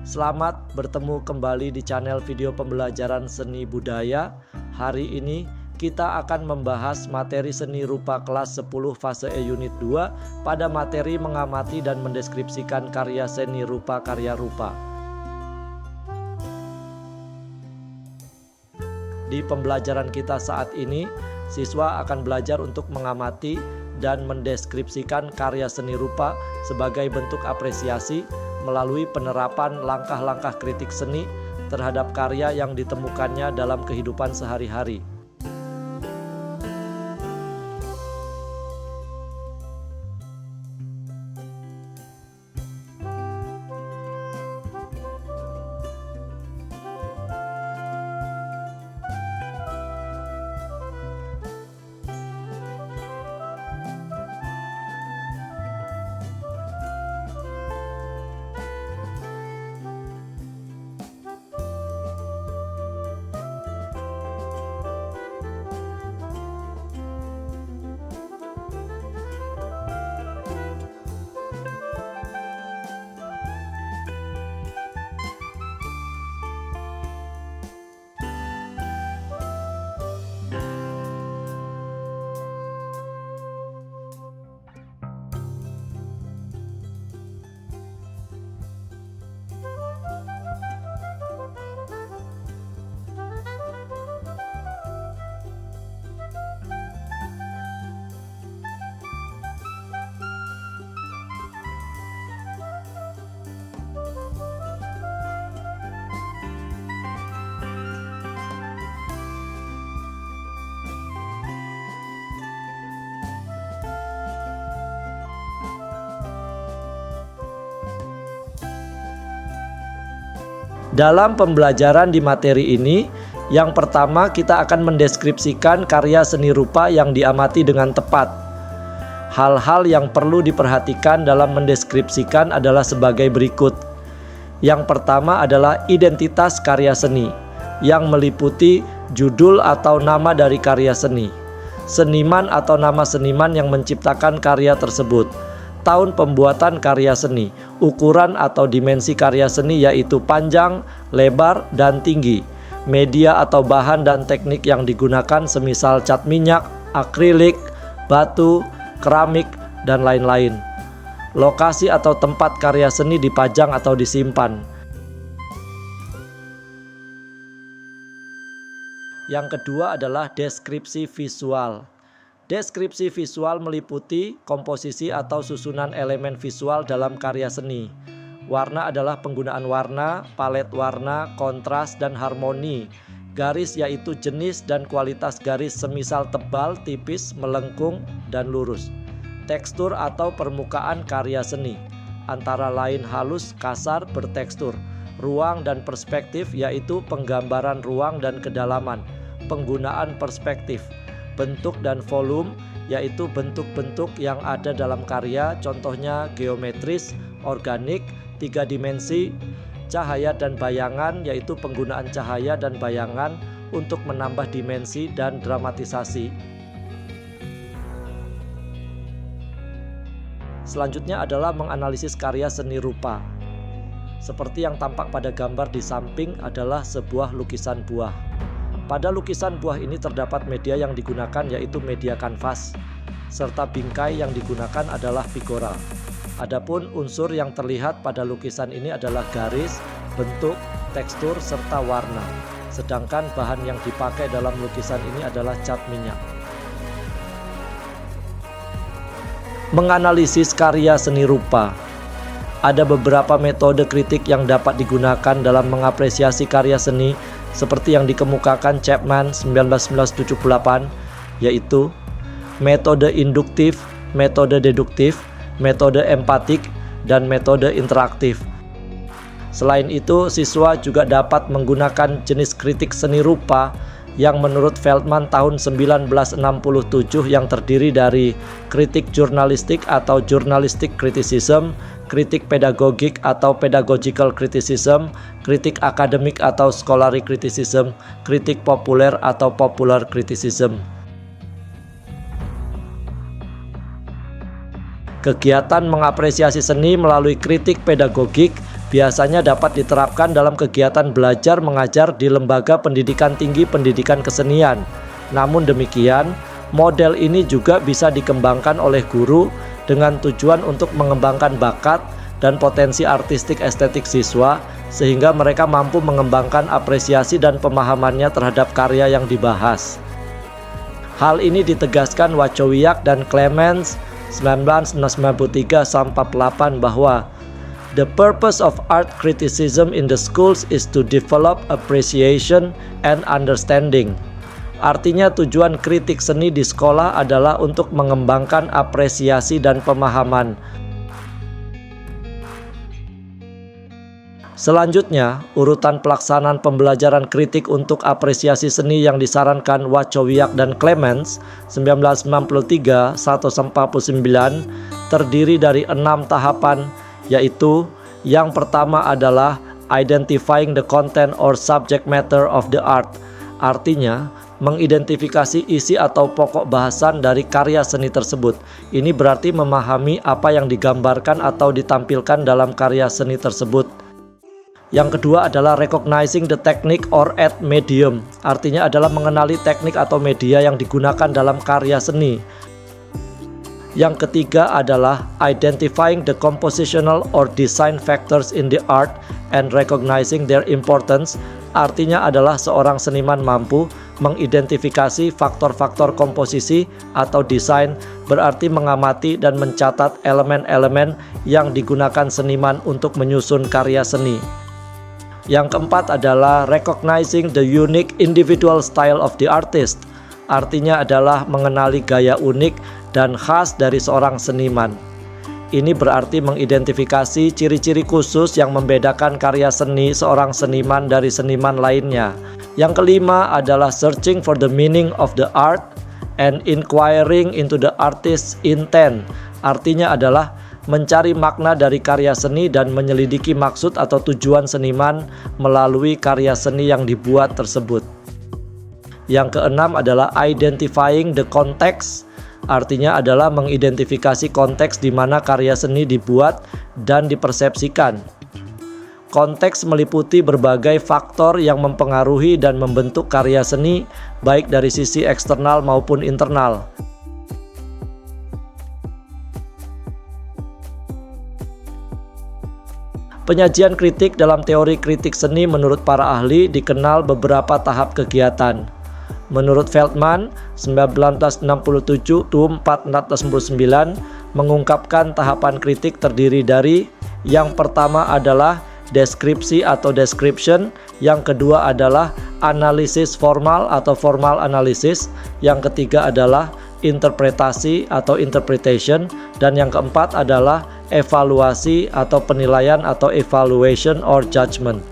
Selamat bertemu kembali di channel video pembelajaran seni budaya. Hari ini kita akan membahas materi seni rupa kelas 10 fase E unit 2 pada materi mengamati dan mendeskripsikan karya seni rupa karya rupa. Di pembelajaran kita saat ini, siswa akan belajar untuk mengamati dan mendeskripsikan karya seni rupa sebagai bentuk apresiasi melalui penerapan langkah-langkah kritik seni terhadap karya yang ditemukannya dalam kehidupan sehari-hari. Dalam pembelajaran di materi ini, yang pertama kita akan mendeskripsikan karya seni rupa yang diamati dengan tepat. Hal-hal yang perlu diperhatikan dalam mendeskripsikan adalah sebagai berikut. Yang pertama adalah identitas karya seni, yang meliputi judul atau nama dari karya seni, seniman atau nama seniman yang menciptakan karya tersebut, tahun pembuatan karya seni, ukuran atau dimensi karya seni yaitu panjang, lebar, dan tinggi, media atau bahan dan teknik yang digunakan semisal cat minyak, akrilik, batu, keramik, dan lain-lain. Lokasi atau tempat karya seni dipajang atau disimpan. Yang kedua adalah deskripsi visual. Deskripsi visual meliputi komposisi atau susunan elemen visual dalam karya seni. Warna adalah penggunaan warna, palet warna, kontras, dan harmoni. Garis yaitu jenis dan kualitas garis semisal tebal, tipis, melengkung, dan lurus. Tekstur atau permukaan karya seni, antara lain halus, kasar, bertekstur. Ruang dan perspektif yaitu penggambaran ruang dan kedalaman. Penggunaan perspektif. Bentuk dan volume yaitu bentuk-bentuk yang ada dalam karya, contohnya geometris, organik, 3 dimensi. Cahaya dan bayangan yaitu penggunaan cahaya dan bayangan untuk menambah dimensi dan dramatisasi. Selanjutnya adalah menganalisis karya seni rupa. Seperti yang tampak pada gambar di samping adalah sebuah lukisan buah. Pada lukisan buah ini terdapat media yang digunakan yaitu media kanvas, serta bingkai yang digunakan adalah figura. Adapun unsur yang terlihat pada lukisan ini adalah garis, bentuk, tekstur, serta warna. Sedangkan bahan yang dipakai dalam lukisan ini adalah cat minyak. Menganalisis karya seni rupa. Ada beberapa metode kritik yang dapat digunakan dalam mengapresiasi karya seni seperti yang dikemukakan Chapman 1978, yaitu metode induktif, metode deduktif, metode empatik, dan metode interaktif. Selain itu, siswa juga dapat menggunakan jenis kritik seni rupa yang menurut Feldman tahun 1967 yang terdiri dari kritik jurnalistik atau journalistic criticism, kritik pedagogik atau pedagogical criticism, kritik akademik atau scholarly criticism, kritik populer atau popular criticism. Kegiatan mengapresiasi seni melalui kritik pedagogik biasanya dapat diterapkan dalam kegiatan belajar mengajar di lembaga pendidikan tinggi pendidikan kesenian. Namun demikian, model ini juga bisa dikembangkan oleh guru dengan tujuan untuk mengembangkan bakat dan potensi artistik estetik siswa, sehingga mereka mampu mengembangkan apresiasi dan pemahamannya terhadap karya yang dibahas. Hal ini ditegaskan Wachowiak dan Clements 1993-48 bahwa the purpose of art criticism in the schools is to develop appreciation and understanding. Artinya tujuan kritik seni di sekolah adalah untuk mengembangkan apresiasi dan pemahaman. Selanjutnya, urutan pelaksanaan pembelajaran kritik untuk apresiasi seni yang disarankan Wachowiak dan Clements 1993-149 terdiri dari 6 tahapan, yaitu yang pertama adalah identifying the content or subject matter of the art. Artinya, mengidentifikasi isi atau pokok bahasan dari karya seni tersebut. Ini berarti memahami apa yang digambarkan atau ditampilkan dalam karya seni tersebut. Yang kedua adalah recognizing the technique or art medium. Artinya adalah mengenali teknik atau media yang digunakan dalam karya seni. Yang ketiga adalah identifying the compositional or design factors in the art and recognizing their importance. Artinya adalah seorang seniman mampu mengidentifikasi faktor-faktor komposisi atau desain, berarti mengamati dan mencatat elemen-elemen yang digunakan seniman untuk menyusun karya seni. Yang keempat adalah recognizing the unique individual style of the artist. Artinya adalah mengenali gaya unik dan khas dari seorang seniman. Ini berarti mengidentifikasi ciri-ciri khusus yang membedakan karya seni seorang seniman dari seniman lainnya. Yang kelima adalah searching for the meaning of the art and inquiring into the artist's intent. Artinya adalah mencari makna dari karya seni dan menyelidiki maksud atau tujuan seniman melalui karya seni yang dibuat tersebut. Yang keenam adalah identifying the context. Artinya adalah mengidentifikasi konteks di mana karya seni dibuat dan dipersepsikan. Konteks meliputi berbagai faktor yang mempengaruhi dan membentuk karya seni, baik dari sisi eksternal maupun internal. Penyajian kritik dalam teori kritik seni menurut para ahli dikenal beberapa tahap kegiatan. Menurut Feldman 1967-469 mengungkapkan tahapan kritik terdiri dari yang pertama adalah deskripsi atau description, yang kedua adalah analisis formal atau formal analysis, yang ketiga adalah interpretasi atau interpretation, dan yang keempat adalah evaluasi atau penilaian atau evaluation or judgment.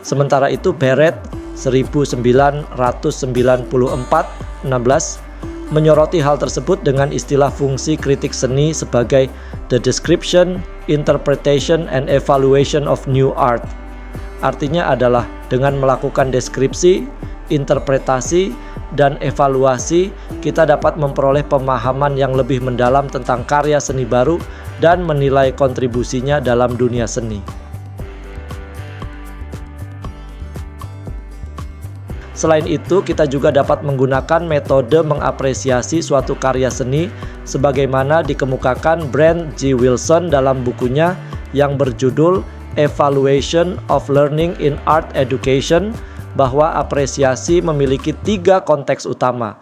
Sementara itu Barrett 1994-16 menyoroti hal tersebut dengan istilah fungsi kritik seni sebagai the description, interpretation, and evaluation of new art. Artinya adalah dengan melakukan deskripsi, interpretasi, dan evaluasi, kita dapat memperoleh pemahaman yang lebih mendalam tentang karya seni baru dan menilai kontribusinya dalam dunia seni. Selain itu, kita juga dapat menggunakan metode mengapresiasi suatu karya seni sebagaimana dikemukakan Brent G. Wilson dalam bukunya yang berjudul Evaluation of Learning in Art Education, bahwa apresiasi memiliki 3 konteks utama.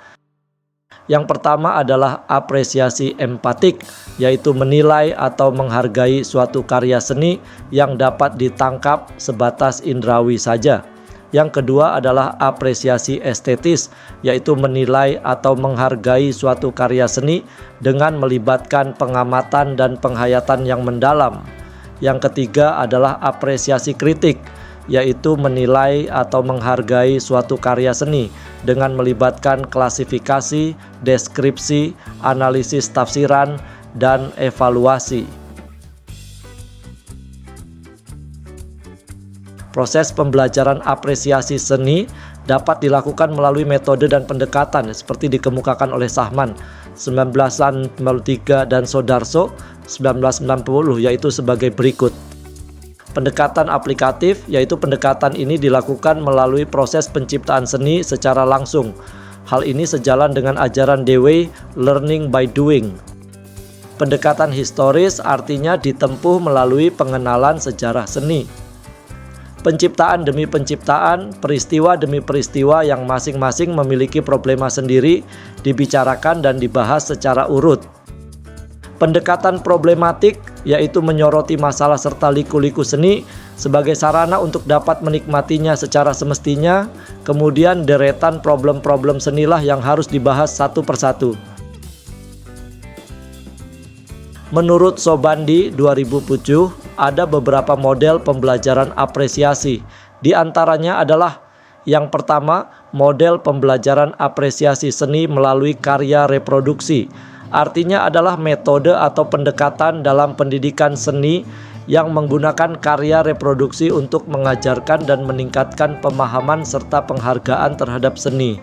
Yang pertama adalah apresiasi empatik, yaitu menilai atau menghargai suatu karya seni yang dapat ditangkap sebatas indrawi saja. Yang kedua adalah apresiasi estetis, yaitu menilai atau menghargai suatu karya seni dengan melibatkan pengamatan dan penghayatan yang mendalam. Yang ketiga adalah apresiasi kritik, yaitu menilai atau menghargai suatu karya seni dengan melibatkan klasifikasi, deskripsi, analisis tafsiran, dan evaluasi. Proses pembelajaran apresiasi seni dapat dilakukan melalui metode dan pendekatan seperti dikemukakan oleh Sahman. 1993 dan Soedarso 1990, yaitu sebagai berikut. Pendekatan aplikatif, yaitu pendekatan ini dilakukan melalui proses penciptaan seni secara langsung. Hal ini sejalan dengan ajaran Dewey, learning by doing. Pendekatan historis artinya ditempuh melalui pengenalan sejarah seni. Penciptaan demi penciptaan, peristiwa demi peristiwa yang masing-masing memiliki problema sendiri dibicarakan dan dibahas secara urut. Pendekatan problematik, yaitu menyoroti masalah serta liku-liku seni sebagai sarana untuk dapat menikmatinya secara semestinya. Kemudian deretan problem-problem senilah yang harus dibahas satu persatu. Menurut Sobandi 2007, ada beberapa model pembelajaran apresiasi. Di antaranya adalah yang pertama, model pembelajaran apresiasi seni melalui karya reproduksi. Artinya adalah metode atau pendekatan dalam pendidikan seni yang menggunakan karya reproduksi untuk mengajarkan dan meningkatkan pemahaman serta penghargaan terhadap seni.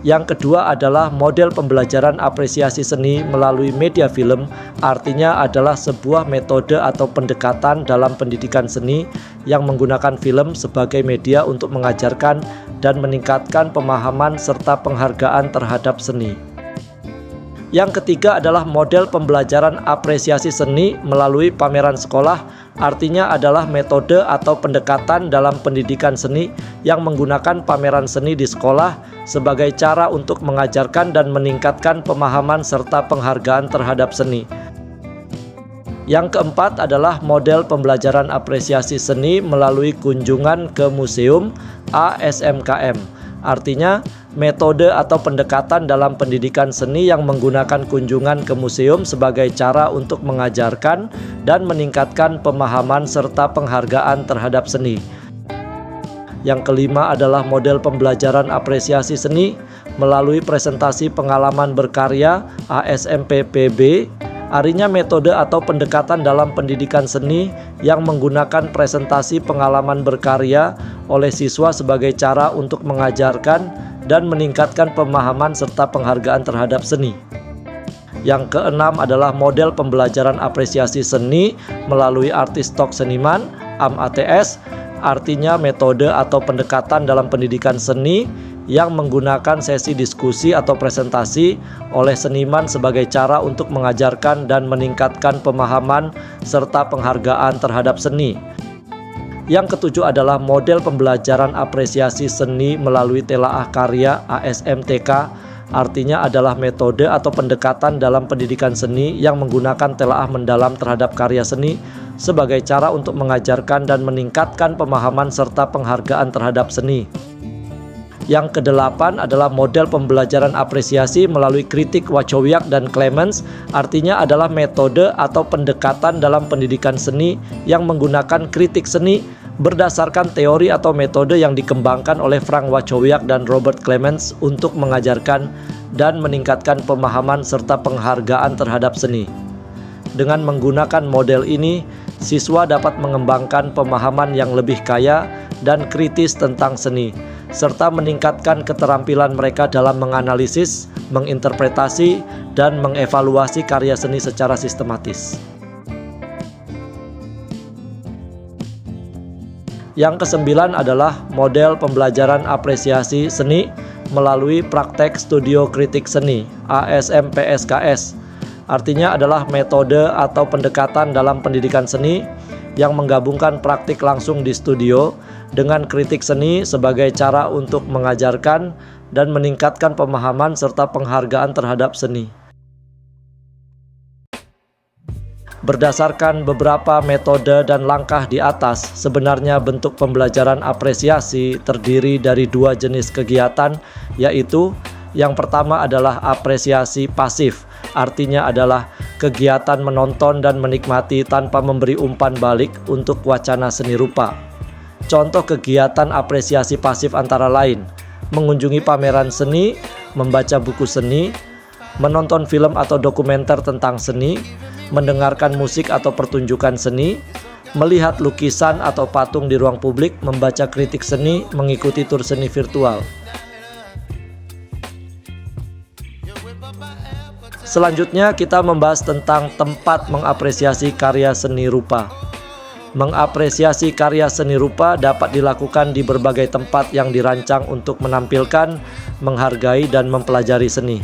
Yang kedua adalah model pembelajaran apresiasi seni melalui media film, artinya adalah sebuah metode atau pendekatan dalam pendidikan seni yang menggunakan film sebagai media untuk mengajarkan dan meningkatkan pemahaman serta penghargaan terhadap seni. Yang ketiga adalah model pembelajaran apresiasi seni melalui pameran sekolah, artinya adalah metode atau pendekatan dalam pendidikan seni yang menggunakan pameran seni di sekolah sebagai cara untuk mengajarkan dan meningkatkan pemahaman serta penghargaan terhadap seni. Yang keempat adalah model pembelajaran apresiasi seni melalui kunjungan ke museum ASMKM. Artinya, metode atau pendekatan dalam pendidikan seni yang menggunakan kunjungan ke museum sebagai cara untuk mengajarkan dan meningkatkan pemahaman serta penghargaan terhadap seni. Yang kelima adalah model pembelajaran apresiasi seni melalui presentasi pengalaman berkarya ASMPPB. Artinya metode atau pendekatan dalam pendidikan seni yang menggunakan presentasi pengalaman berkarya oleh siswa sebagai cara untuk mengajarkan dan meningkatkan pemahaman serta penghargaan terhadap seni. Yang keenam adalah model pembelajaran apresiasi seni melalui artis talk seniman (AMATS). Artinya metode atau pendekatan dalam pendidikan seni yang menggunakan sesi diskusi atau presentasi oleh seniman sebagai cara untuk mengajarkan dan meningkatkan pemahaman serta penghargaan terhadap seni. Yang ketujuh adalah model pembelajaran apresiasi seni melalui telaah karya ASMTK. Artinya adalah metode atau pendekatan dalam pendidikan seni yang menggunakan telaah mendalam terhadap karya seni sebagai cara untuk mengajarkan dan meningkatkan pemahaman serta penghargaan terhadap seni. Yang kedelapan adalah model pembelajaran apresiasi melalui kritik Wachowiak dan Clemens. Artinya adalah metode atau pendekatan dalam pendidikan seni yang menggunakan kritik seni berdasarkan teori atau metode yang dikembangkan oleh Frank Wachowiak dan Robert Clemens untuk mengajarkan dan meningkatkan pemahaman serta penghargaan terhadap seni. Dengan menggunakan model ini, siswa dapat mengembangkan pemahaman yang lebih kaya dan kritis tentang seni, serta meningkatkan keterampilan mereka dalam menganalisis, menginterpretasi, dan mengevaluasi karya seni secara sistematis. Yang kesembilan adalah model pembelajaran apresiasi seni melalui praktek studio kritik seni (ASMPSKS). Artinya adalah metode atau pendekatan dalam pendidikan seni yang menggabungkan praktik langsung di studio dengan kritik seni sebagai cara untuk mengajarkan dan meningkatkan pemahaman serta penghargaan terhadap seni. Berdasarkan beberapa metode dan langkah di atas, sebenarnya bentuk pembelajaran apresiasi terdiri dari dua jenis kegiatan, yaitu yang pertama adalah apresiasi pasif. Artinya adalah kegiatan menonton dan menikmati tanpa memberi umpan balik untuk wacana seni rupa. Contoh kegiatan apresiasi pasif antara lain: mengunjungi pameran seni, membaca buku seni, menonton film atau dokumenter tentang seni, mendengarkan musik atau pertunjukan seni, melihat lukisan atau patung di ruang publik, membaca kritik seni, mengikuti tur seni virtual. Selanjutnya kita membahas tentang tempat mengapresiasi karya seni rupa. Mengapresiasi karya seni rupa dapat dilakukan di berbagai tempat yang dirancang untuk menampilkan, menghargai, dan mempelajari seni.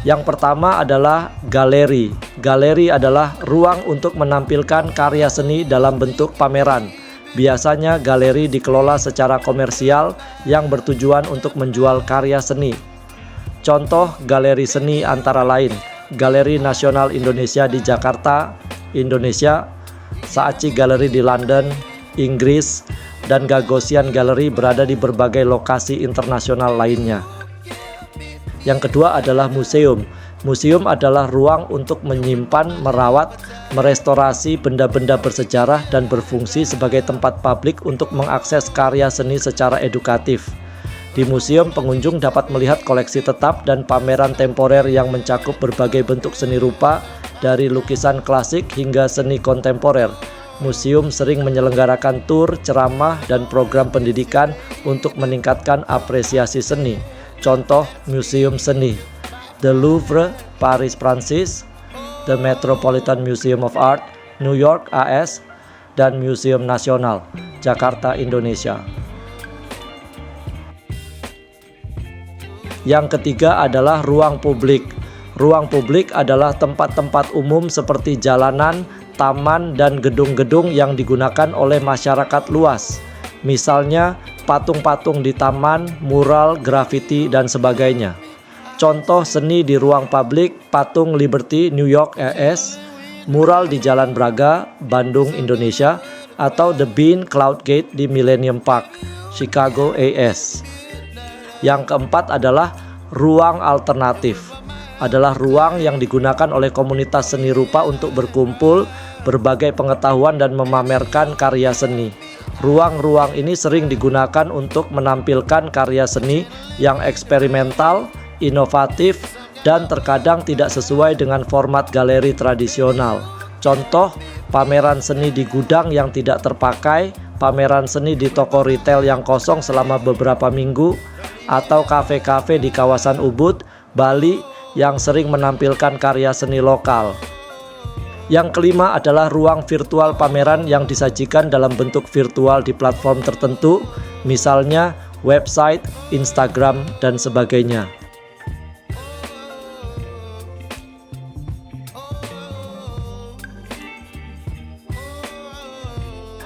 Yang pertama adalah galeri. Galeri adalah ruang untuk menampilkan karya seni dalam bentuk pameran. Biasanya galeri dikelola secara komersial yang bertujuan untuk menjual karya seni. Contoh galeri seni antara lain Galeri Nasional Indonesia di Jakarta, Indonesia, Saatchi Gallery di London, Inggris, dan Gagosian Gallery berada di berbagai lokasi internasional lainnya. Yang kedua adalah museum. Museum adalah ruang untuk menyimpan, merawat, merestorasi benda-benda bersejarah dan berfungsi sebagai tempat publik untuk mengakses karya seni secara edukatif. Di museum, pengunjung dapat melihat koleksi tetap dan pameran temporer yang mencakup berbagai bentuk seni rupa, dari lukisan klasik hingga seni kontemporer. Museum sering menyelenggarakan tur, ceramah, dan program pendidikan untuk meningkatkan apresiasi seni. Contoh museum seni: The Louvre, Paris, Prancis; The Metropolitan Museum of Art, New York, AS; dan Museum Nasional, Jakarta, Indonesia. Yang ketiga adalah ruang publik. Ruang publik adalah tempat-tempat umum seperti jalanan, taman, dan gedung-gedung yang digunakan oleh masyarakat luas. Misalnya patung-patung di taman, mural, grafiti, dan sebagainya. Contoh seni di ruang publik: patung Liberty, New York, AS; mural di Jalan Braga, Bandung, Indonesia; atau The Bean Cloud Gate di Millennium Park, Chicago, AS. Yang keempat adalah ruang alternatif. Adalah ruang yang digunakan oleh komunitas seni rupa untuk berkumpul, berbagai pengetahuan, dan memamerkan karya seni. Ruang-ruang ini sering digunakan untuk menampilkan karya seni yang eksperimental, inovatif, dan terkadang tidak sesuai dengan format galeri tradisional. Contoh, pameran seni di gudang yang tidak terpakai, pameran seni di toko retail yang kosong selama beberapa minggu, atau kafe-kafe di kawasan Ubud, Bali yang sering menampilkan karya seni lokal. Yang kelima adalah ruang virtual pameran yang disajikan dalam bentuk virtual di platform tertentu, misalnya website, Instagram, dan sebagainya.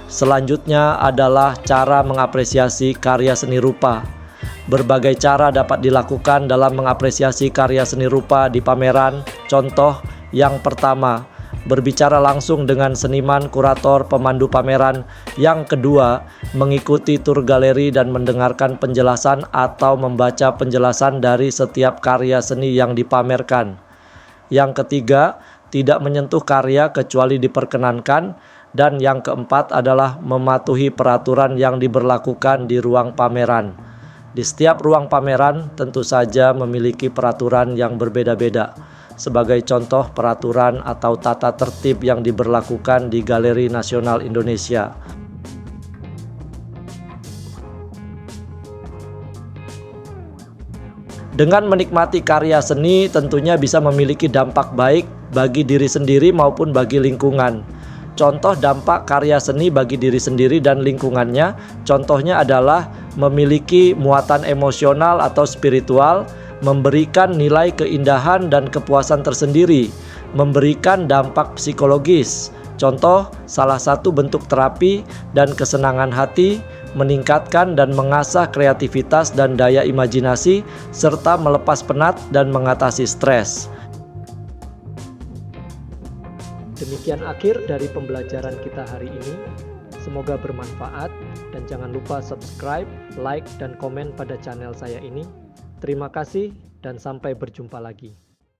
Selanjutnya adalah cara mengapresiasi karya seni rupa. Berbagai cara dapat dilakukan dalam mengapresiasi karya seni rupa di pameran. Contoh yang pertama, berbicara langsung dengan seniman, kurator, pemandu pameran. Yang kedua, mengikuti tur galeri dan mendengarkan penjelasan atau membaca penjelasan dari setiap karya seni yang dipamerkan. Yang ketiga, tidak menyentuh karya kecuali diperkenankan. Dan yang keempat adalah mematuhi peraturan yang diberlakukan di ruang pameran. Di setiap ruang pameran tentu saja memiliki peraturan yang berbeda-beda. Sebagai contoh, peraturan atau tata tertib yang diberlakukan di Galeri Nasional Indonesia. Dengan menikmati karya seni tentunya bisa memiliki dampak baik bagi diri sendiri maupun bagi lingkungan. Contoh dampak karya seni bagi diri sendiri dan lingkungannya, contohnya adalah memiliki muatan emosional atau spiritual, memberikan nilai keindahan dan kepuasan tersendiri, memberikan dampak psikologis. Contoh, salah satu bentuk terapi dan kesenangan hati, meningkatkan dan mengasah kreativitas dan daya imajinasi, serta melepas penat dan mengatasi stres. Demikian akhir dari pembelajaran kita hari ini. Semoga bermanfaat dan jangan lupa subscribe, like, dan komen pada channel saya ini. Terima kasih dan sampai berjumpa lagi.